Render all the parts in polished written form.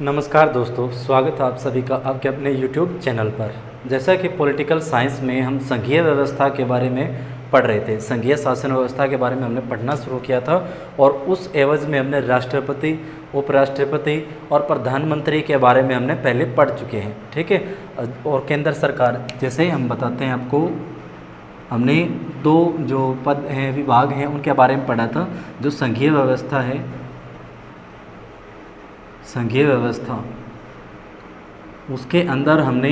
नमस्कार दोस्तों, स्वागत है आप सभी का आपके अपने YouTube चैनल पर। जैसा कि पॉलिटिकल साइंस में हम संघीय व्यवस्था के बारे में पढ़ रहे थे, संघीय शासन व्यवस्था के बारे में हमने पढ़ना शुरू किया था और उस एवज में हमने राष्ट्रपति, उपराष्ट्रपति और प्रधानमंत्री के बारे में हमने पहले पढ़ चुके हैं। ठीक है। और केंद्र सरकार, जैसे हम बताते हैं आपको, हमने दो जो पद हैं, विभाग हैं, उनके बारे में पढ़ा था। जो संघीय व्यवस्था है, संघीय व्यवस्था, उसके अंदर हमने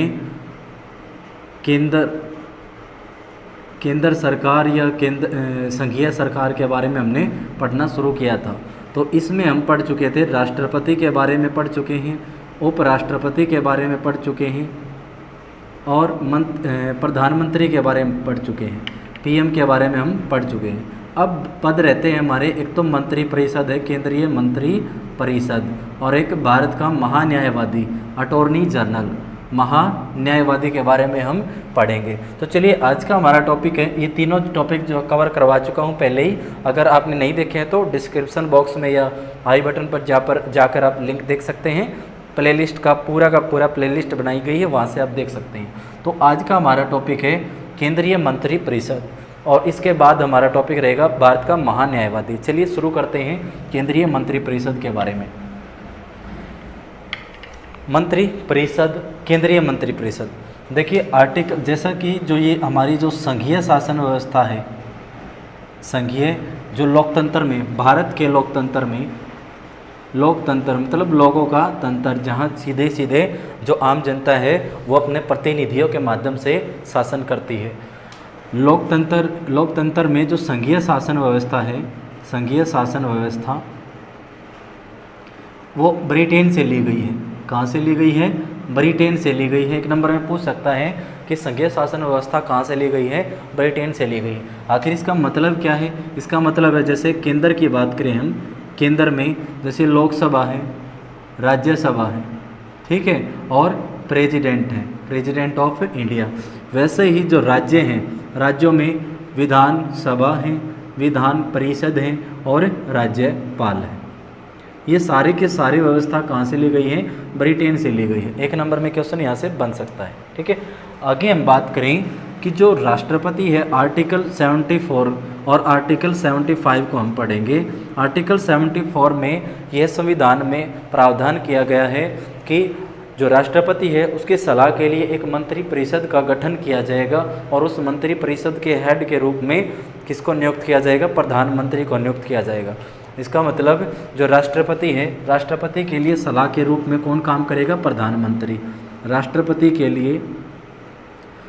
केंद्र सरकार या संघीय सरकार के बारे में हमने पढ़ना शुरू किया था। तो इसमें हम पढ़ चुके थे, राष्ट्रपति के बारे में पढ़ चुके हैं, उपराष्ट्रपति के बारे में पढ़ चुके हैं और प्रधानमंत्री के बारे में पढ़ चुके हैं, पीएम के बारे में हम पढ़ चुके हैं। अब पद रहते हैं हमारे, एक तो मंत्री परिषद है, केंद्रीय मंत्री परिषद, और एक भारत का महान्यायवादी, अटॉर्नी जनरल, महान्यायवादी के बारे में हम पढ़ेंगे। तो चलिए, आज का हमारा टॉपिक है, ये तीनों टॉपिक जो कवर करवा चुका हूँ पहले ही। अगर आपने नहीं देखे हैं तो डिस्क्रिप्शन बॉक्स में या आई बटन पर जाकर आप लिंक देख सकते हैं। प्लेलिस्ट का पूरा प्लेलिस्ट बनाई गई है, वहाँ से आप देख सकते हैं। तो आज का हमारा टॉपिक है केंद्रीय मंत्री परिषद, और इसके बाद हमारा टॉपिक रहेगा भारत का महान्यायवादी। चलिए शुरू करते हैं केंद्रीय मंत्री परिषद के बारे में। मंत्री परिषद, केंद्रीय मंत्री परिषद, देखिए आर्टिकल, जैसा कि जो ये हमारी जो संघीय शासन व्यवस्था है, संघीय जो लोकतंत्र में, भारत के लोकतंत्र में, लोकतंत्र मतलब लोगों का तंत्र, जहाँ सीधे सीधे जो आम जनता है वो अपने प्रतिनिधियों के माध्यम से शासन करती है। लोकतंत्र में जो संघीय शासन व्यवस्था है, संघीय शासन व्यवस्था वो ब्रिटेन से ली गई है। कहाँ से ली गई है? ब्रिटेन से ली गई है। एक नंबर में पूछ सकता है कि संघीय शासन व्यवस्था कहाँ से ली गई है? ब्रिटेन से ली गई है। आखिर इसका मतलब क्या है? इसका मतलब है, जैसे केंद्र की बात करें हम, केंद्र में जैसे लोकसभा है, राज्यसभा है, ठीक है, और प्रेसिडेंट है, प्रेसिडेंट ऑफ इंडिया। वैसे ही जो राज्य हैं, राज्यों में विधानसभा है, विधान परिषद है और राज्यपाल है। ये सारे के सारी व्यवस्था कहाँ से ली गई है? ब्रिटेन से ली गई है। एक नंबर में क्वेश्चन यहाँ से बन सकता है। ठीक है। आगे हम बात करें कि जो राष्ट्रपति है, आर्टिकल 74 और आर्टिकल 75 को हम पढ़ेंगे। आर्टिकल 74 में यह संविधान में प्रावधान किया गया है कि जो राष्ट्रपति है उसके सलाह के लिए एक मंत्री परिषद का गठन किया जाएगा, और उस मंत्री परिषद के हेड के रूप में किसको नियुक्त किया जाएगा? प्रधानमंत्री को नियुक्त किया जाएगा। इसका मतलब जो राष्ट्रपति है, राष्ट्रपति के लिए सलाह के रूप में कौन काम करेगा? प्रधानमंत्री। राष्ट्रपति के लिए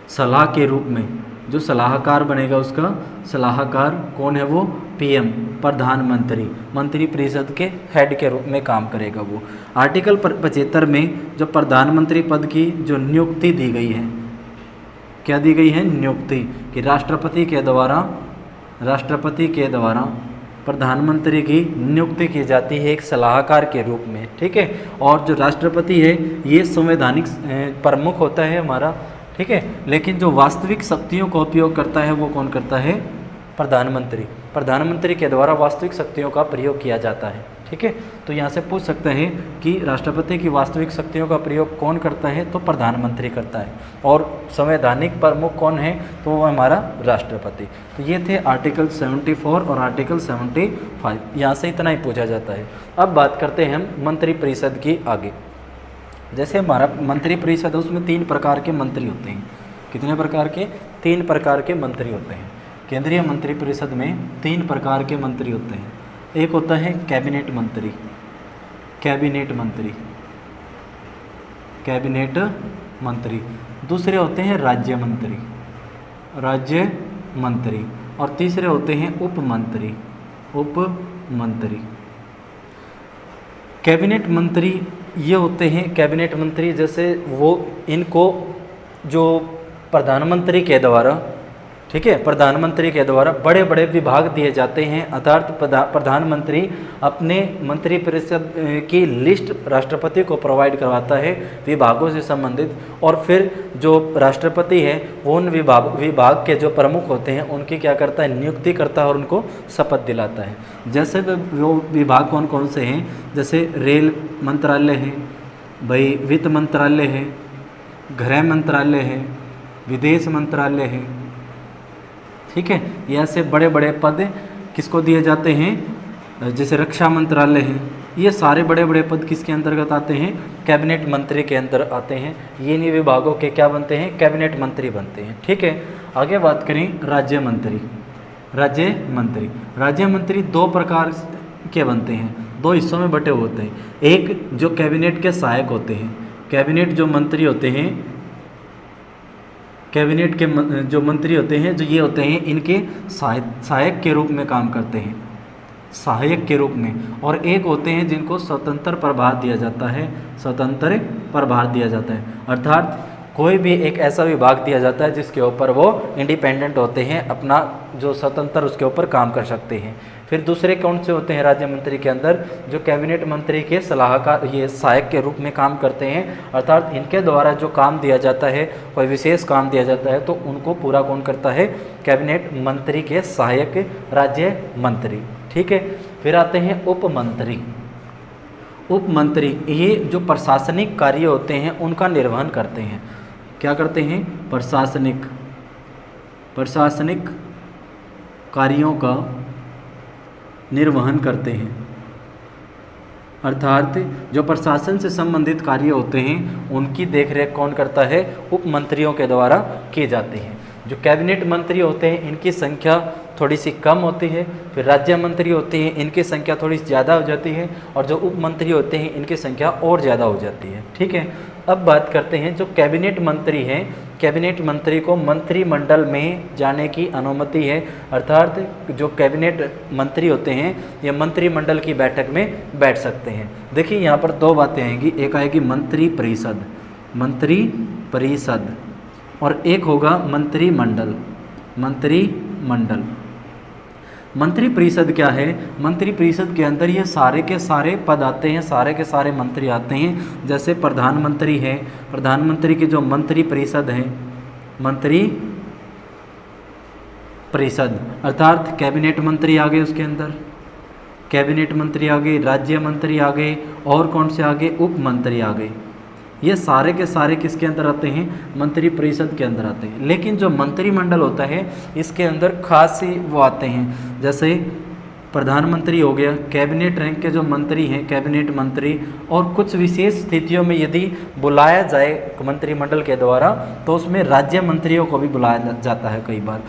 सलाह के रूप में जो सलाहकार बनेगा, उसका सलाहकार कौन है? वो पीएम, प्रधानमंत्री, मंत्री परिषद के हेड के रूप में काम करेगा वो। आर्टिकल 75 में जो प्रधानमंत्री पद की जो नियुक्ति दी गई है, क्या दी गई है? नियुक्ति, कि राष्ट्रपति के द्वारा प्रधानमंत्री की नियुक्ति की जाती है एक सलाहकार के रूप में। ठीक है। और जो राष्ट्रपति है ये संवैधानिक प्रमुख होता है हमारा, ठीक है, लेकिन जो वास्तविक शक्तियों का उपयोग करता है वो कौन करता है? प्रधानमंत्री। प्रधानमंत्री के द्वारा वास्तविक शक्तियों का प्रयोग किया जाता है। ठीक है। तो यहाँ से पूछ सकते हैं कि राष्ट्रपति की वास्तविक शक्तियों का प्रयोग कौन करता है? तो प्रधानमंत्री करता है। और संवैधानिक प्रमुख कौन है? तो वो हमारा राष्ट्रपति। तो ये थे आर्टिकल 74 और आर्टिकल 75। यहाँ से इतना ही पूछा जाता है। अब बात करते हैं हम मंत्री परिषद की आगे। जैसे हमारा मंत्री परिषद है, उसमें 3 प्रकार के मंत्री होते हैं। कितने प्रकार के? 3 प्रकार के मंत्री होते हैं। केंद्रीय मंत्री परिषद में 3 प्रकार के मंत्री होते हैं। एक होता है कैबिनेट मंत्री, कैबिनेट मंत्री, कैबिनेट मंत्री। दूसरे होते हैं राज्य मंत्री, राज्य मंत्री। और तीसरे होते हैं उप मंत्री, उप मंत्री। कैबिनेट मंत्री ये होते हैं, कैबिनेट मंत्री जैसे वो, इनको जो प्रधानमंत्री के द्वारा, ठीक है, प्रधानमंत्री के द्वारा बड़े बड़े विभाग दिए जाते हैं। अर्थात प्रधानमंत्री अपने मंत्री परिषद की लिस्ट राष्ट्रपति को प्रोवाइड करवाता है विभागों से संबंधित, और फिर जो राष्ट्रपति है वो उन विभाग के जो प्रमुख होते हैं उनकी क्या करता है? नियुक्ति करता है और उनको शपथ दिलाता है। जैसे वो विभाग कौन कौन से हैं? जैसे रेल मंत्रालय है, भाई वित्त मंत्रालय है, गृह मंत्रालय है, विदेश मंत्रालय है, ठीक है। ये ऐसे बड़े बड़े पद किसको दिए जाते हैं, जैसे रक्षा मंत्रालय है, ये सारे बड़े बड़े पद किसके अंतर्गत आते हैं, कैबिनेट मंत्री के अंदर आते हैं। ये इन्हीं विभागों के क्या बनते हैं, कैबिनेट मंत्री बनते हैं, ठीक है। आगे बात करें राज्य मंत्री। राज्य मंत्री दो प्रकार के बनते हैं, दो हिस्सों में बटे हुए होते हैं। एक जो कैबिनेट के सहायक होते हैं, कैबिनेट जो मंत्री होते हैं, कैबिनेट के जो मंत्री होते हैं, जो ये होते हैं, इनके सहायक के रूप में काम करते हैं, सहायक के रूप में। और एक होते हैं जिनको स्वतंत्र प्रभार दिया जाता है, स्वतंत्र प्रभार दिया जाता है, अर्थात कोई भी एक ऐसा विभाग दिया जाता है जिसके ऊपर वो इंडिपेंडेंट होते हैं, अपना जो स्वतंत्र उसके ऊपर काम कर सकते हैं। फिर दूसरे कौन से होते हैं राज्य मंत्री के अंदर, जो कैबिनेट मंत्री के सलाहकार, ये सहायक के रूप में काम करते हैं, अर्थात इनके द्वारा जो काम दिया जाता है, कोई विशेष काम दिया जाता है, तो उनको पूरा कौन करता है, कैबिनेट मंत्री के सहायक राज्य मंत्री, ठीक है। फिर आते हैं उपमंत्री। उपमंत्री ये जो प्रशासनिक कार्य होते हैं उनका निर्वहन करते हैं। क्या करते हैं, प्रशासनिक कार्यों का निर्वहन करते हैं, अर्थात जो प्रशासन से संबंधित कार्य होते हैं उनकी देखरेख कौन करता है, उपमंत्रियों के द्वारा किए जाते हैं। जो कैबिनेट मंत्री होते हैं इनकी संख्या थोड़ी सी कम होती है, फिर राज्य मंत्री होते हैं इनकी संख्या थोड़ी ज़्यादा हो जाती है, और जो उप मंत्री होते हैं इनकी संख्या और ज़्यादा हो जाती है, ठीक है। अब बात करते हैं जो कैबिनेट मंत्री हैं, कैबिनेट मंत्री को मंत्रिमंडल में जाने की अनुमति है, अर्थात जो कैबिनेट मंत्री होते हैं ये मंत्रिमंडल की बैठक में बैठ सकते हैं। देखिए यहाँ पर दो बातें आएंगी, एक आएगी मंत्री परिषद और एक होगा मंत्रिमंडल। मंत्री परिषद क्या है, मंत्री परिषद के अंदर ये सारे के सारे पद आते हैं, सारे के सारे मंत्री आते हैं। जैसे प्रधानमंत्री है, प्रधानमंत्री की जो मंत्री परिषद है, मंत्री परिषद अर्थात कैबिनेट मंत्री आ गए, उसके अंदर कैबिनेट मंत्री आ गए, राज्य मंत्री आ गए, और कौन से आ गए, उप मंत्री आ गए। ये सारे के सारे किसके अंदर आते हैं, मंत्री परिषद के अंदर आते हैं। लेकिन जो मंत्रिमंडल होता है इसके अंदर खास ही वो आते हैं, जैसे प्रधानमंत्री हो गया, कैबिनेट रैंक के जो मंत्री हैं कैबिनेट मंत्री, और कुछ विशेष स्थितियों में यदि बुलाया जाए मंत्रिमंडल के द्वारा तो उसमें राज्य मंत्रियों को भी बुलाया जाता है कई बार।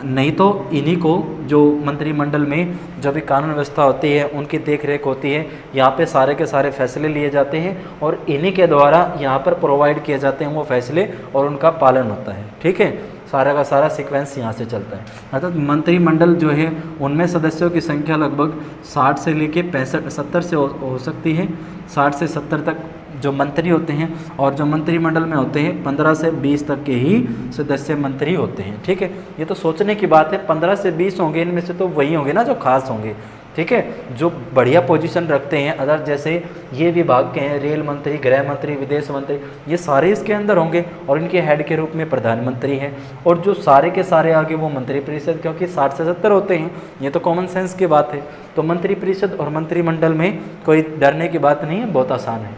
नहीं तो इन्हीं को जो मंत्रिमंडल में जो भी कानून व्यवस्था होती है उनकी देखरेख होती है, यहाँ पे सारे के सारे फैसले लिए जाते हैं और इन्हीं के द्वारा यहाँ पर प्रोवाइड किए जाते हैं वो फैसले और उनका पालन होता है, ठीक है। सारा का सारा सीक्वेंस यहाँ से चलता है। अर्थात मंत्रिमंडल जो है उनमें सदस्यों की संख्या लगभग 60 से लेके 65-70 से हो सकती है, 60 से 70 तक जो मंत्री होते हैं, और जो मंत्रिमंडल में होते हैं 15 से 20 तक के ही सदस्य मंत्री होते हैं, ठीक है। ये तो सोचने की बात है, 15 से 20 होंगे, इनमें से तो वही होंगे ना जो खास होंगे, ठीक है, जो बढ़िया पोजीशन रखते हैं। अदर जैसे ये विभाग के हैं, रेल मंत्री, गृह मंत्री, विदेश मंत्री, ये सारे इसके अंदर होंगे और इनके हेड के रूप में प्रधानमंत्री हैं, और जो सारे के सारे आगे वो मंत्री परिषद, क्योंकि 60 से 70 होते हैं, ये तो कॉमन सेंस की बात है। तो मंत्री परिषद और मंत्रिमंडल में कोई डरने की बात नहीं है, बहुत आसान है,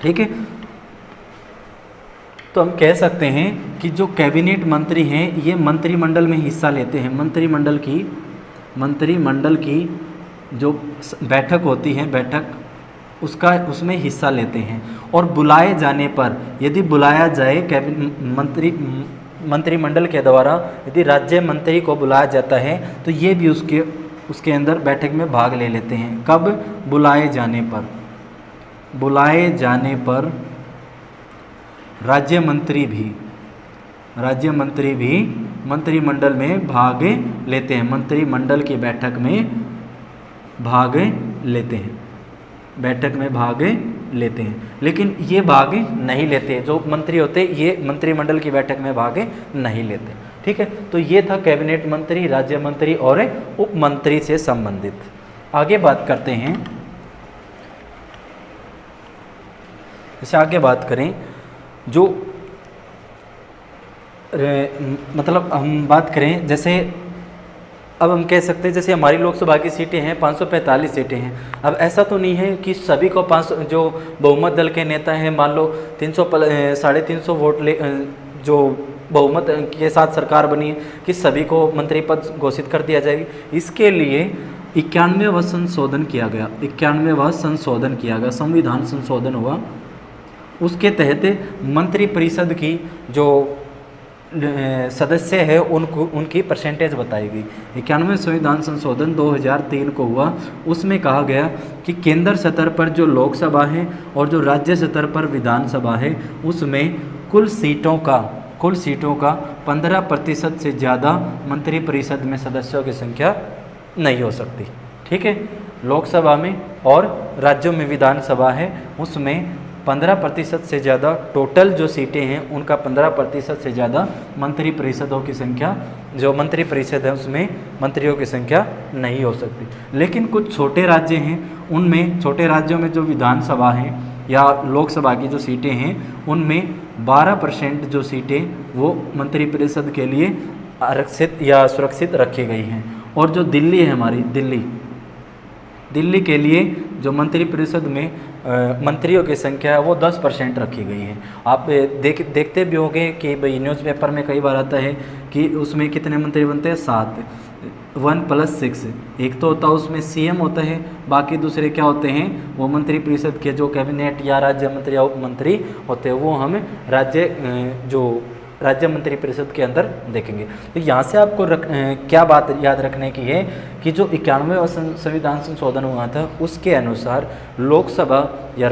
ठीक है। तो हम कह सकते हैं कि जो कैबिनेट मंत्री हैं ये मंत्रिमंडल में हिस्सा लेते हैं। मंत्रिमंडल की जो बैठक होती है, बैठक उसमें हिस्सा लेते हैं, और बुलाए जाने पर, यदि बुलाया जाए मंत्रिमंडल के द्वारा, यदि राज्य मंत्री को बुलाया जाता है तो ये भी उसके अंदर बैठक में भाग ले लेते हैं। कब, बुलाए जाने पर राज्य मंत्री भी मंत्रिमंडल में भाग लेते हैं, मंत्रिमंडल की बैठक में भाग लेते हैं, लेकिन ये भाग नहीं लेते, जो मंत्री होते ये मंत्रिमंडल की बैठक में भाग नहीं लेते, ठीक है। तो ये था कैबिनेट मंत्री, राज्य मंत्री और उप मंत्री से संबंधित। आगे बात करते हैं, जैसे आगे बात करें जो मतलब हम बात करें जैसे अब हम कह सकते हैं जैसे हमारी लोकसभा की सीटें हैं 545 सीटें हैं। अब ऐसा तो नहीं है कि सभी को 500 जो बहुमत दल के नेता हैं मान लो 300 वोट ले जो बहुमत के साथ सरकार बनी है कि सभी को मंत्री पद घोषित कर दिया जाएगी। इसके लिए 91वां संशोधन किया गया, 91वां संशोधन किया गया, संविधान संशोधन हुआ। उसके तहत मंत्रिपरिषद की जो सदस्य है उनकी परसेंटेज बताई गई। 91वें संविधान संशोधन 2003 को हुआ। उसमें कहा गया कि केंद्र स्तर पर जो लोकसभा है और जो राज्य स्तर पर विधानसभा है उसमें कुल सीटों का 15% से ज़्यादा मंत्रिपरिषद में सदस्यों की संख्या नहीं हो सकती। ठीक है, लोकसभा में और राज्यों में विधानसभा है उसमें 15% से ज़्यादा टोटल जो सीटें हैं उनका 15% से ज़्यादा मंत्रिपरिषदों की संख्या, जो मंत्रिपरिषद है उसमें मंत्रियों की संख्या नहीं हो सकती। लेकिन कुछ छोटे राज्य हैं, उनमें छोटे राज्यों में जो विधानसभा है या लोकसभा की जो सीटें हैं उनमें 12% जो सीटें वो मंत्रिपरिषद के लिए आरक्षित या सुरक्षित रखी गई हैं। और जो दिल्ली है हमारी, दिल्ली के लिए जो मंत्रिपरिषद में मंत्रियों की संख्या है वो 10% रखी गई है। आप देखते भी होंगे कि भाई न्यूज़पेपर में कई बार आता है कि उसमें कितने मंत्री बनते हैं, 7, 1+6। एक तो होता है उसमें सीएम होता है, बाकी दूसरे क्या होते हैं वो मंत्रिपरिषद के जो कैबिनेट या राज्य मंत्री या उप मंत्री होते हैं वो हम राज्य मंत्रिपरिषद के अंदर देखेंगे। तो यहाँ से आपको क्या बात याद रखने की है कि जो 91वां संविधान संशोधन हुआ था उसके अनुसार लोकसभा या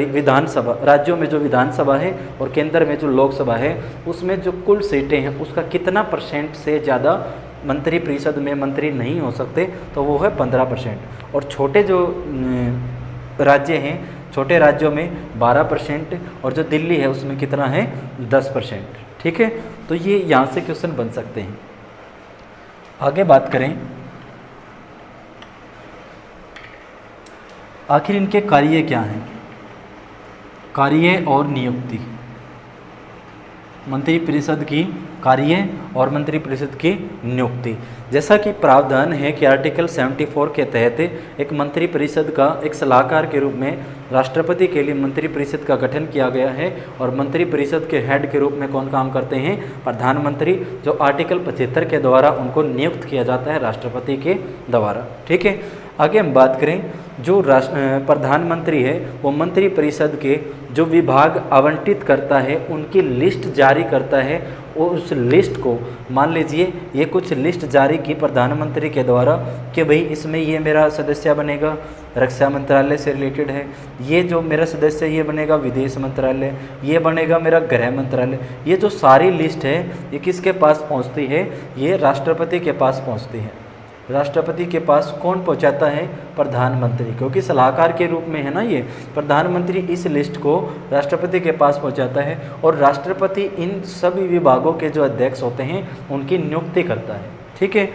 विधानसभा, राज्यों में जो विधानसभा है और केंद्र में जो लोकसभा है उसमें जो कुल सीटें हैं उसका कितना % से ज़्यादा मंत्रिपरिषद में मंत्री नहीं हो सकते, तो वो है 15%। और छोटे जो राज्य हैं, छोटे राज्यों में 12% और जो दिल्ली है उसमें कितना है 10%। ठीक है, तो ये यहाँ से क्वेश्चन बन सकते हैं। आगे बात करें, आखिर इनके कार्य क्या हैं, कार्य और नियुक्ति, मंत्रिपरिषद की कार्य और मंत्रिपरिषद की नियुक्ति। जैसा कि प्रावधान है कि आर्टिकल 74 के तहत एक मंत्रिपरिषद का एक सलाहकार के रूप में राष्ट्रपति के लिए मंत्रिपरिषद का गठन किया गया है और मंत्रिपरिषद के हेड के रूप में कौन काम करते हैं, प्रधानमंत्री, जो आर्टिकल 75 के द्वारा उनको नियुक्त किया जाता है राष्ट्रपति के द्वारा। ठीक है, आगे हम बात करें, जो प्रधानमंत्री है वो मंत्रिपरिषद के जो विभाग आवंटित करता है उनकी लिस्ट जारी करता है और उस लिस्ट को, मान लीजिए ये कुछ लिस्ट जारी की प्रधानमंत्री के द्वारा कि भाई इसमें ये मेरा सदस्य बनेगा रक्षा मंत्रालय से रिलेटेड है, ये जो मेरा सदस्य ये बनेगा विदेश मंत्रालय, ये बनेगा मेरा गृह मंत्रालय। ये जो सारी लिस्ट है ये किसके पास पहुंचती है, ये राष्ट्रपति के पास पहुंचती है। राष्ट्रपति के पास कौन पहुंचाता है, प्रधानमंत्री, क्योंकि सलाहकार के रूप में है ना ये। प्रधानमंत्री इस लिस्ट को राष्ट्रपति के पास पहुंचाता है और राष्ट्रपति इन सभी विभागों के जो अध्यक्ष होते हैं उनकी नियुक्ति करता है। ठीक है,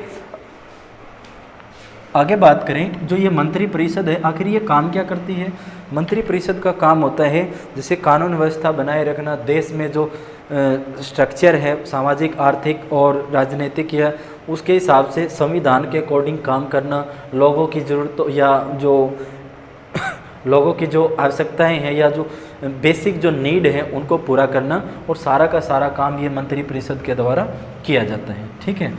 आगे बात करें, जो ये मंत्रिपरिषद है आखिर ये काम क्या करती है। मंत्रिपरिषद का काम होता है जैसे कानून व्यवस्था बनाए रखना, देश में जो स्ट्रक्चर है सामाजिक, आर्थिक और राजनीतिक या उसके हिसाब से संविधान के अकॉर्डिंग काम करना, लोगों की ज़रूरतों या जो लोगों की जो आवश्यकताएं हैं या जो बेसिक जो नीड है उनको पूरा करना, और सारा का सारा काम ये मंत्रिपरिषद के द्वारा किया जाता है। ठीक है,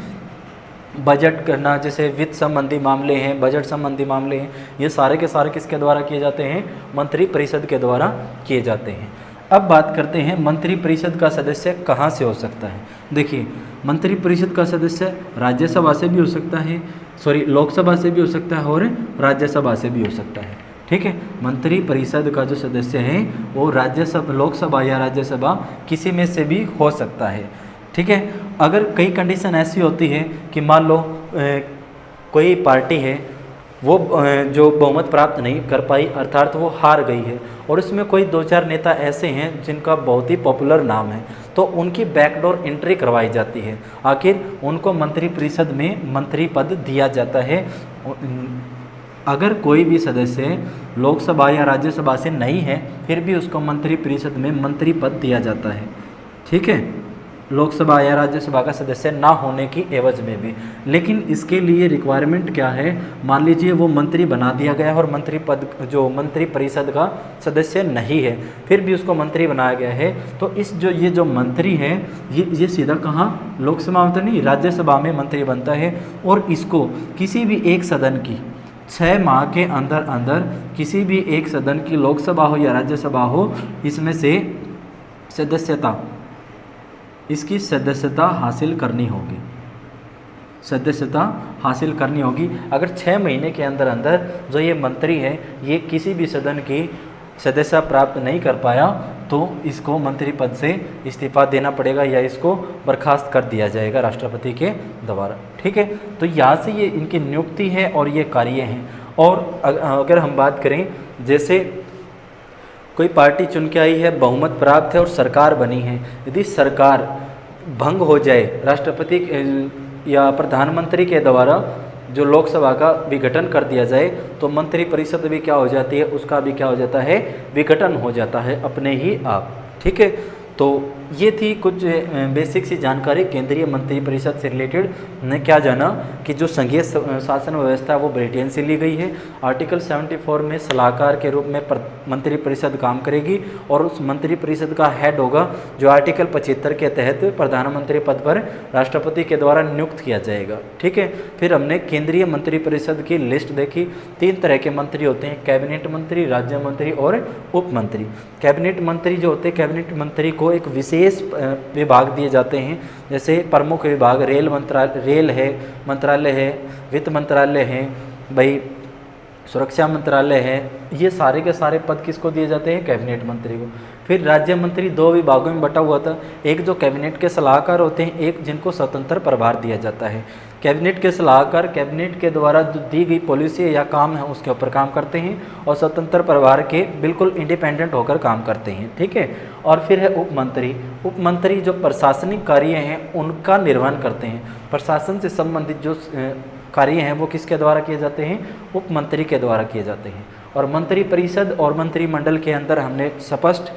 बजट करना, जैसे वित्त संबंधी मामले हैं, बजट संबंधी मामले हैं, ये सारे के सारे किसके द्वारा किए जाते हैं, मंत्रिपरिषद के द्वारा किए जाते हैं। अब बात करते हैं मंत्रिपरिषद का सदस्य कहाँ से हो सकता है। देखिए, मंत्रिपरिषद का सदस्य राज्यसभा से भी हो सकता है, लोकसभा से भी हो सकता है और राज्यसभा से भी हो सकता है। ठीक है, मंत्रिपरिषद का जो सदस्य है वो लोकसभा या राज्यसभा किसी में से भी हो सकता है। ठीक है, अगर कई कंडीशन ऐसी होती है कि मान लो कोई पार्टी है वो जो बहुमत प्राप्त नहीं कर पाई, अर्थात वो हार गई है, और इसमें कोई 2-4 नेता ऐसे हैं जिनका बहुत ही पॉपुलर नाम है, तो उनकी बैकडोर एंट्री करवाई जाती है। आखिर उनको मंत्रिपरिषद में मंत्री पद दिया जाता है। अगर कोई भी सदस्य लोकसभा या राज्यसभा से नहीं है फिर भी उसको मंत्रिपरिषद में मंत्री पद दिया जाता है। ठीक है, लोकसभा या राज्यसभा का सदस्य ना होने की एवज में भी। लेकिन इसके लिए रिक्वायरमेंट क्या है, मान लीजिए वो मंत्री बना दिया गया है और मंत्री पद जो मंत्री परिषद का सदस्य नहीं है, फिर भी उसको मंत्री बनाया गया है, तो ये जो मंत्री है ये सीधा कहाँ, लोकसभा में तो नहीं, राज्यसभा में मंत्री बनता है। और इसको किसी भी एक सदन की 6 माह के अंदर अंदर किसी भी एक सदन की, लोकसभा हो या राज्यसभा हो, इसमें से इसकी सदस्यता हासिल करनी होगी, सदस्यता हासिल करनी होगी। अगर 6 महीने के अंदर अंदर जो ये मंत्री है ये किसी भी सदन की सदस्यता प्राप्त नहीं कर पाया तो इसको मंत्री पद से इस्तीफा देना पड़ेगा या इसको बर्खास्त कर दिया जाएगा राष्ट्रपति के द्वारा। ठीक है, तो यहाँ से ये इनकी नियुक्ति है और ये कार्य हैं। और अगर हम बात करें, जैसे कोई पार्टी चुन के आई है, बहुमत प्राप्त है और सरकार बनी है, यदि सरकार भंग हो जाए राष्ट्रपति या प्रधानमंत्री के द्वारा जो लोकसभा का विघटन कर दिया जाए, तो मंत्री परिषद भी क्या हो जाती है, उसका भी क्या हो जाता है, विघटन हो जाता है अपने ही आप। ठीक है, तो ये थी कुछ बेसिक सी जानकारी केंद्रीय मंत्री परिषद से रिलेटेड। ने क्या जाना कि जो संघीय शासन व्यवस्था है वो ब्रिटेन से ली गई है। आर्टिकल 74 में सलाहकार के रूप में मंत्री परिषद काम करेगी और उस मंत्री परिषद का हेड होगा जो आर्टिकल 75 के तहत प्रधानमंत्री पद पर राष्ट्रपति के द्वारा नियुक्त किया जाएगा। ठीक है, फिर हमने केंद्रीय मंत्री परिषद की लिस्ट देखी। 3 तरह के मंत्री होते हैं, कैबिनेट मंत्री, राज्य मंत्री और उप मंत्री। कैबिनेट मंत्री जो होते हैं, कैबिनेट मंत्री को एक विशेष विभाग दिए जाते हैं, जैसे प्रमुख विभाग रेल मंत्रालय है, वित्त मंत्रालय है, भाई सुरक्षा मंत्रालय है, ये सारे के सारे पद किसको दिए जाते हैं, कैबिनेट मंत्री को। फिर राज्य मंत्री 2 विभागों में बटा हुआ था, एक जो कैबिनेट के सलाहकार होते हैं, एक जिनको स्वतंत्र प्रभार दिया जाता है। कैबिनेट के सलाहकार कैबिनेट के द्वारा जो दी गई पॉलिसी या काम है उसके ऊपर काम करते हैं और स्वतंत्र प्रभार के बिल्कुल इंडिपेंडेंट होकर काम करते हैं। ठीक है, और फिर है उप मंत्री। उप मंत्री जो प्रशासनिक कार्य हैं उनका निर्वहन करते हैं। प्रशासन से संबंधित जो कार्य हैं वो किसके द्वारा किए जाते हैं, उप मंत्री के द्वारा किए जाते हैं। और मंत्री परिषद और मंत्रिमंडल के अंदर हमने स्पष्ट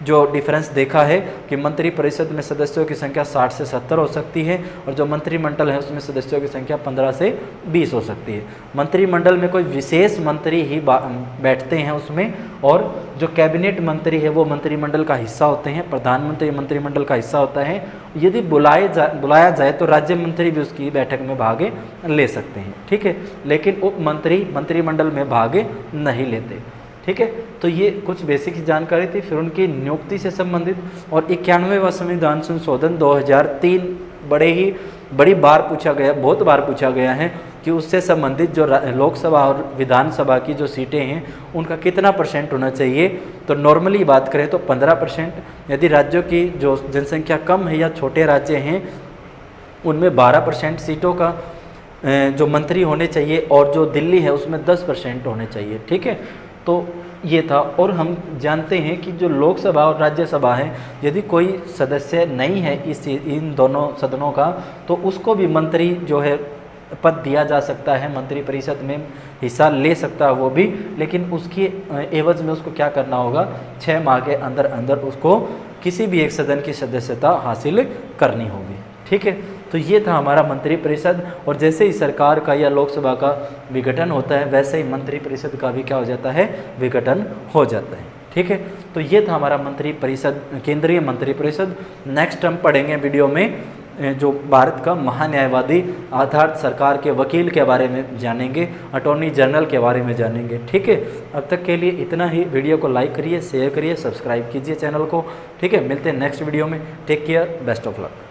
जो डिफरेंस देखा है कि मंत्री परिषद में सदस्यों की संख्या 60 से 70 हो सकती है और जो मंत्रिमंडल है उसमें सदस्यों की संख्या 15 से 20 हो सकती है। मंत्रिमंडल में कोई विशेष मंत्री ही बैठते हैं उसमें, और जो कैबिनेट मंत्री है वो मंत्रिमंडल का हिस्सा होते हैं, प्रधानमंत्री मंत्रिमंडल का हिस्सा होता है। यदि बुलाया जाए तो राज्य मंत्री भी उसकी बैठक में भाग ले सकते हैं। ठीक है, लेकिन उप मंत्री मंत्रिमंडल में भाग नहीं लेते। ठीक है, तो ये कुछ बेसिक जानकारी थी। फिर उनकी नियुक्ति से संबंधित और 91वां संविधान संशोधन 2003 बड़ी बार पूछा गया, बहुत बार पूछा गया है कि उससे संबंधित जो लोकसभा और विधानसभा की जो सीटें हैं उनका कितना % होना चाहिए। तो नॉर्मली बात करें तो 15%। यदि राज्यों की जो जनसंख्या कम है या छोटे राज्य हैं उनमें 12% सीटों का जो मंत्री होने चाहिए, और जो दिल्ली है उसमें 10% होने चाहिए। ठीक है, तो ये था। और हम जानते हैं कि जो लोकसभा और राज्यसभा है, यदि कोई सदस्य नहीं है इन दोनों सदनों का, तो उसको भी मंत्री जो है पद दिया जा सकता है, मंत्री परिषद में हिस्सा ले सकता है वो भी, लेकिन उसकी एवज में उसको क्या करना होगा, 6 माह के अंदर अंदर उसको किसी भी एक सदन की सदस्यता हासिल करनी होगी। ठीक है, तो ये था हमारा मंत्री परिषद। और जैसे ही सरकार का या लोकसभा का विघटन होता है वैसे ही मंत्री परिषद का भी क्या हो जाता है, विघटन हो जाता है। ठीक है, तो ये था हमारा मंत्री परिषद, केंद्रीय मंत्री परिषद। नेक्स्ट हम पढ़ेंगे वीडियो में जो भारत का महान्यायवादी अर्थात सरकार के वकील के बारे में जानेंगे, अटॉर्नी जनरल के बारे में जानेंगे। ठीक है, अब तक के लिए इतना ही। वीडियो को लाइक करिए, शेयर करिए, सब्सक्राइब कीजिए चैनल को। ठीक है, मिलते हैं नेक्स्ट वीडियो में। Take care, best of luck.